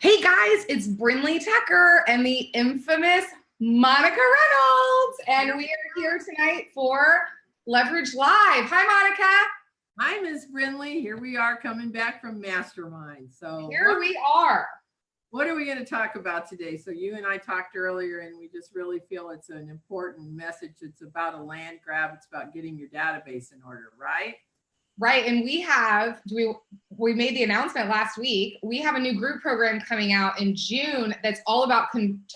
Hey guys, it's Brindley Tucker and the infamous Monica Reynolds, and we are here tonight for Leverage Live. Hi, Monica. Hi, Ms. Brindley. Here we are coming back from Mastermind. So here we are. What are we going to talk about today? So you and I talked earlier, and we just really feel it's an important message. It's about a land grab. It's about getting your database in order, right? Right, and we made the announcement last week. We have a new group program coming out in June that's all about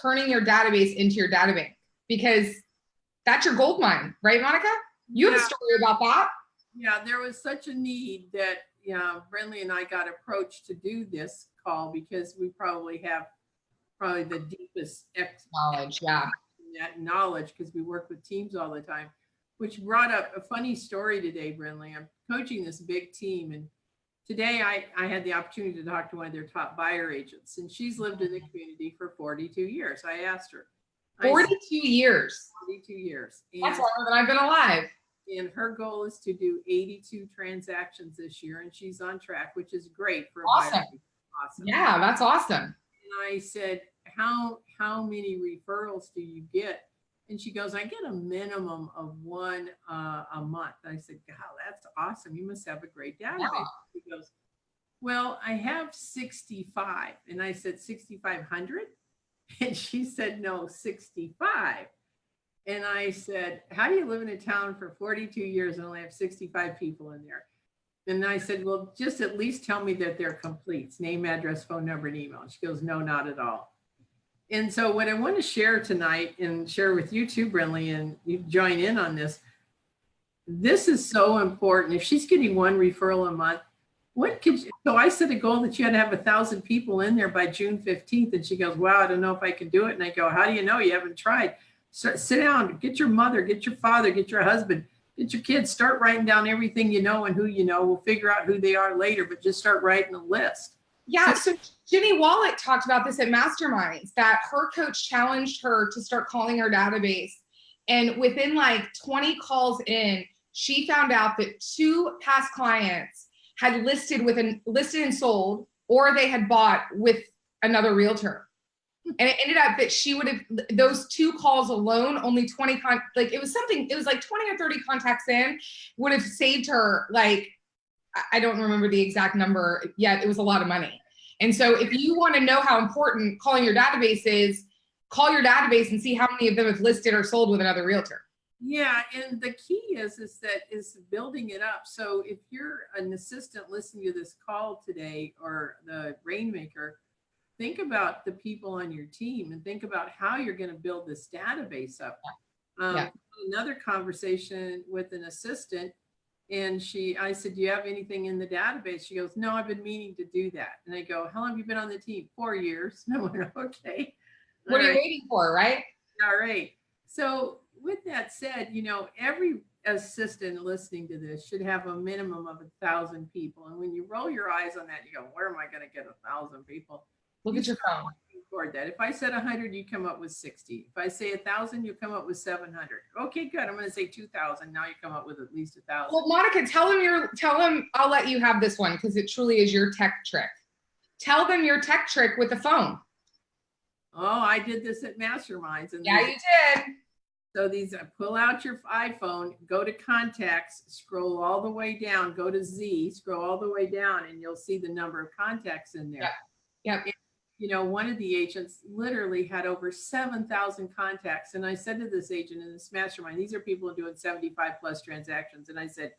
turning your database into your database, because that's your gold mine, right, Monica? You have a story about that. Yeah, there was such a need that Brindley and I got approached to do this call because we probably have the deepest knowledge, knowledge, because we work with teams all the time. Which brought up a funny story today, Brindley. I'm coaching this big team, and today I had the opportunity to talk to one of their top buyer agents, and she's lived in the community for 42 years. I asked her. 42 years. 42 years. That's longer than I've been alive. And her goal is to do 82 transactions this year, and she's on track, which is great for a awesome. buyer. Awesome. Yeah, that's awesome. And I said, how many referrals do you get? And she goes, I get a minimum of one a month. I said, God, that's awesome. You must have a great database. Yeah. She goes, well, I have 65. And I said, 6,500? And she said, no, 65. And I said, how do you live in a town for 42 years and only have 65 people in there? And I said, well, just at least tell me that they're completes, name, address, phone number, and email. She goes, no, not at all. And so what I want to share tonight, and share with you too, Brindley, and you join in on this. This is so important. If she's getting one referral a month, so I set a goal that you had to have 1,000 people in there by June 15th. And she goes, wow, I don't know if I can do it. And I go, how do you know? You haven't tried. So sit down, get your mother, get your father, get your husband, get your kids, start writing down everything you know and who you know. We'll figure out who they are later, but just start writing a list. Yeah, so Ginny Wallet talked about this at Masterminds, that her coach challenged her to start calling her database. And within like 20 calls in, she found out that 2 past clients had listed and sold, or they had bought with another realtor. And it ended up that she would have, those 2 calls alone, only 20, it was like 20 or 30 contacts in, would have saved her, like, I don't remember the exact number yet. It was a lot of money. And so if you want to know how important calling your database is, call your database and see how many of them have listed or sold with another realtor. Yeah, and the key is building it up. So if you're an assistant listening to this call today, or the rainmaker, think about the people on your team and think about how you're going to build this database up. Another conversation with an assistant, and I said, do you have anything in the database? She goes, no, I've been meaning to do that. And I go, how long have you been on the team? 4 years. And I went, okay. What are you waiting for, right? All right. So with that said, every assistant listening to this should have a minimum of 1,000 people. And when you roll your eyes on that, you go, where am I going to get 1,000 people? Look at your phone. Toward that. If I said 100, you come up with 60. If I say 1,000, you come up with 700. Okay, good. I'm going to say 2,000. Now you come up with at least 1,000. Well, Monica, tell them I'll let you have this one, because it truly is your tech trick. Tell them your tech trick with the phone. Oh, I did this at Masterminds. And yeah, you did. So pull out your iPhone, go to contacts, scroll all the way down, go to Z, scroll all the way down, and you'll see the number of contacts in there. Yeah. One of the agents literally had over 7,000 contacts. And I said to this agent in this mastermind, these are people doing 75 plus transactions. And I said,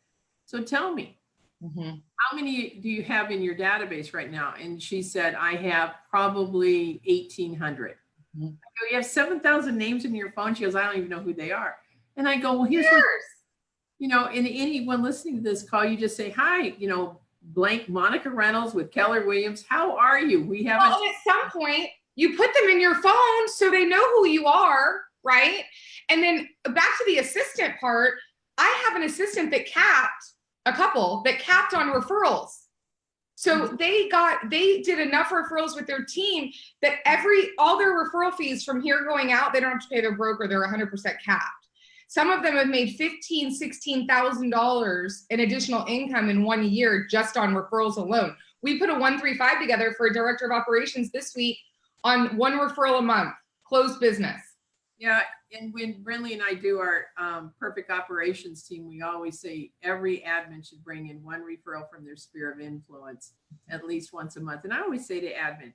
so tell me, how many do you have in your database right now? And she said, I have probably 1,800. I go, you have 7,000 names in your phone? She goes, I don't even know who they are. And I go, well, here's what, and anyone listening to this call, you just say, hi, blank Monica Reynolds with Keller Williams. How are you? Well, at some point you put them in your phone so they know who you are, right? And then back to the assistant part, I have an assistant that capped on referrals. So they did enough referrals with their team that all their referral fees from here going out, they don't have to pay their broker. They're 100% capped. Some of them have made $15,000, $16,000 in additional income in 1 year just on referrals alone. we put a 1-3-5 together for a director of operations this week on 1 referral a month, closed business. Yeah, and when Brindley and I do our perfect operations team, we always say every admin should bring in 1 referral from their sphere of influence at least once a month. And I always say to admin,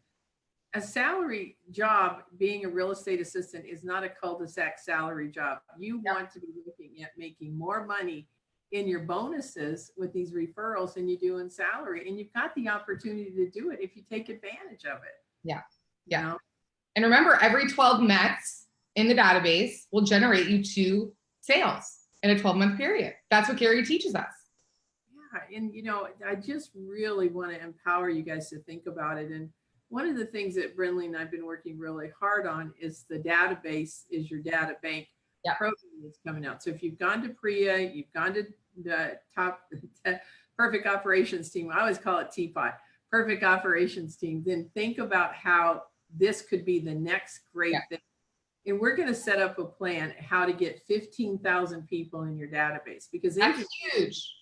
a salary job, being a real estate assistant, is not a cul-de-sac salary job. You want to be looking at making more money in your bonuses with these referrals than you do in salary. And you've got the opportunity to do it if you take advantage of it. Yeah. You know? And remember, every 12 METs in the database will generate you 2 sales in a 12-month period. That's what Gary teaches us. Yeah. And, you know, I just really want to empower you guys to think about it. And one of the things that Brindley and I've been working really hard on is the database is your data bank program that's coming out. So if you've gone to PRIA, you've gone to the perfect operations team, I always call it Teapot, perfect operations team, then think about how this could be the next great thing. And we're going to set up a plan how to get 15,000 people in your database, because that's huge.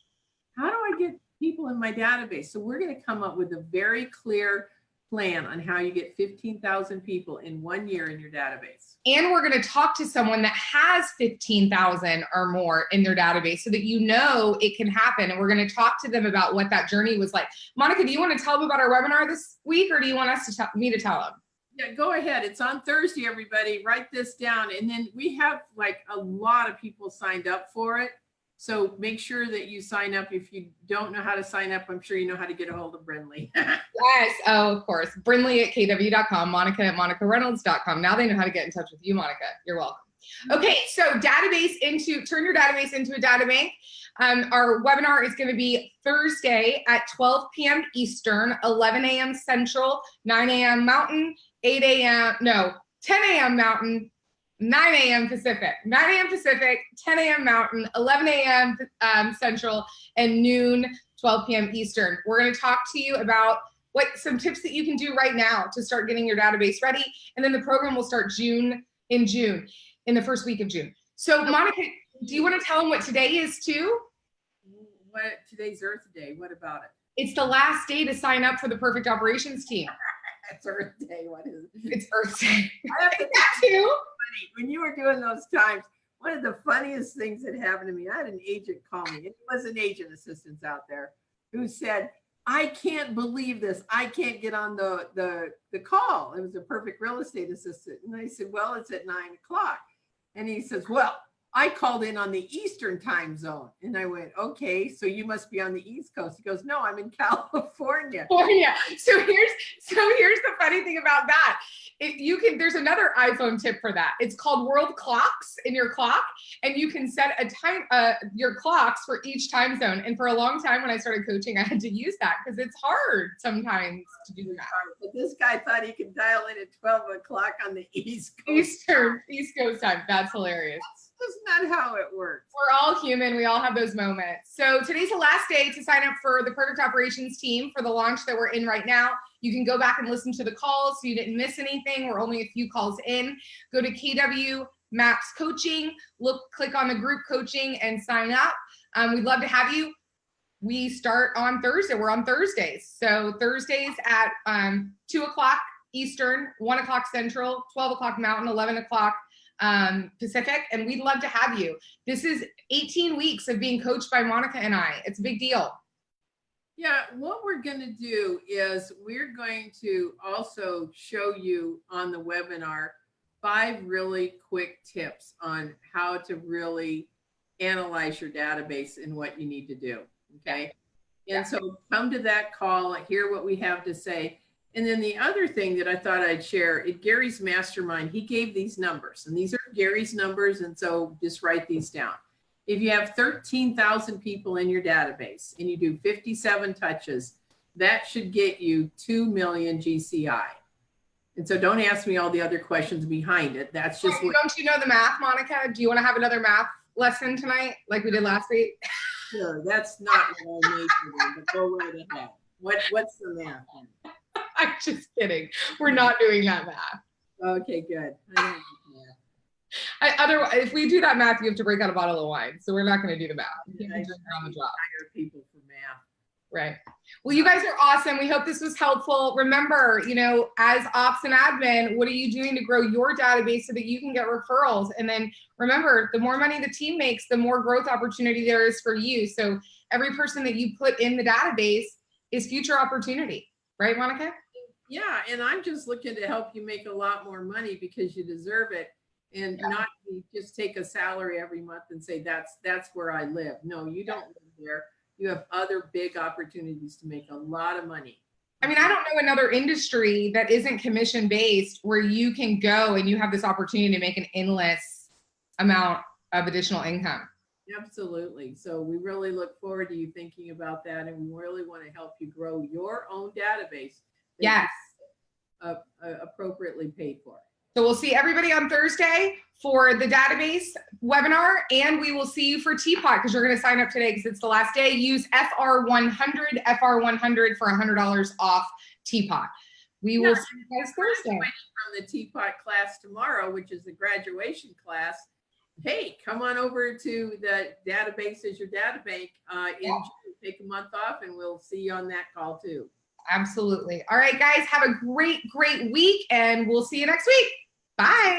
How do I get people in my database? So we're going to come up with a very clear plan on how you get 15,000 people in 1 year in your database. And we're going to talk to someone that has 15,000 or more in their database so that you know it can happen. And we're going to talk to them about what that journey was like. Monica, do you want to tell them about our webinar this week, or do you want us to me to tell them? Yeah, go ahead. It's on Thursday, everybody. Write this down. And then we have like a lot of people signed up for it. So make sure that you sign up. If you don't know how to sign up, I'm sure you know how to get a hold of Brindley. Yes. Oh, of course. Brindley at kw.com, Monica at monicareynolds.com. Now they know how to get in touch with you, Monica. You're welcome. Okay. So turn your database into a data bank. Our webinar is going to be Thursday at 12 p.m. Eastern, 11 a.m. Central, 9 a.m. Mountain, 10 a.m. Mountain, 9 a.m. Pacific, 10 a.m. Mountain, 11 a.m. Central, and noon, 12 p.m. Eastern. We're going to talk to you about some tips that you can do right now to start getting your database ready. And then the program will start in the first week of June. So Monica, do you want to tell them what today is too? Today's Earth Day. What about it? It's the last day to sign up for the Perfect Operations team. It's Earth Day. What is it? It's Earth Day. I have to that too. When you were doing those times, one of the funniest things that happened to me, I had an agent call me. It was an agent assistant out there who said, I can't believe this. I can't get on the call. It was a perfect real estate assistant. And I said, well, it's at 9 o'clock. And he says, well, I called in on the Eastern time zone. And I went, okay, so you must be on the East Coast. He goes, no, I'm in California. So here's the funny thing about that. There's another iPhone tip for that. It's called World Clocks in your clock, and you can set a time, your clocks for each time zone. And for a long time when I started coaching, I had to use that because it's hard sometimes to do that. But this guy thought he could dial in at 12 o'clock on the East Coast. East Coast time. That's hilarious. That's not how it works. We're all human. We all have those moments. So today's the last day to sign up for the Perfect Operations team for the launch that we're in right now. You can go back and listen to the calls so you didn't miss anything. We're only a few calls in. Go to KW Maps Coaching, click on the group coaching and sign up. We'd love to have you. We start on Thursday. We're on Thursdays. So Thursdays at 2 o'clock Eastern, 1 o'clock Central, 12 o'clock Mountain, 11 o'clock Pacific, and we'd love to have you. This is 18 weeks of being coached by Monica and I. It's a big deal. Yeah, what we're going to do is we're going to also show you on the webinar 5 really quick tips on how to really analyze your database and what you need to do. Okay. And so come to that call, hear what we have to say. And then the other thing that I thought I'd share, at Gary's mastermind, he gave these numbers, and these are Gary's numbers. And so just write these down. If you have 13,000 people in your database and you do 57 touches, that should get you 2 million GCI. And so don't ask me all the other questions behind it. That's just don't you know the math, Monica? Do you want to have another math lesson tonight like we did last week? Sure, that's not what I majored in, but go right ahead. What's the math? I'm just kidding. We're not doing that math. Okay, good. I don't do math. Otherwise, if we do that math, you have to break out a bottle of wine. So we're not going to do the math. I hire people for math. Right. Well, you guys are awesome. We hope this was helpful. Remember, you know, as ops and admin, what are you doing to grow your database so that you can get referrals? And then remember, the more money the team makes, the more growth opportunity there is for you. So every person that you put in the database is future opportunity. Right, Monica? Yeah, and I'm just looking to help you make a lot more money because you deserve it, and not just take a salary every month and say that's where I live. No, you don't live there. You have other big opportunities to make a lot of money. I mean, I don't know another industry that isn't commission based where you can go and you have this opportunity to make an endless amount of additional income. Absolutely. So we really look forward to you thinking about that, and we really want to help you grow your own database. Yes. Appropriately paid for. So we'll see everybody on Thursday for the database webinar, and we will see you for Teapot because you're going to sign up today because it's the last day. Use FR100 for $100 off Teapot. We will see you guys Thursday. From the Teapot class tomorrow, which is the graduation class. Hey, come on over to the database as your data bank in June. Take a month off, and we'll see you on that call too. Absolutely. All right, guys, have a great week, and we'll see you next week. Bye.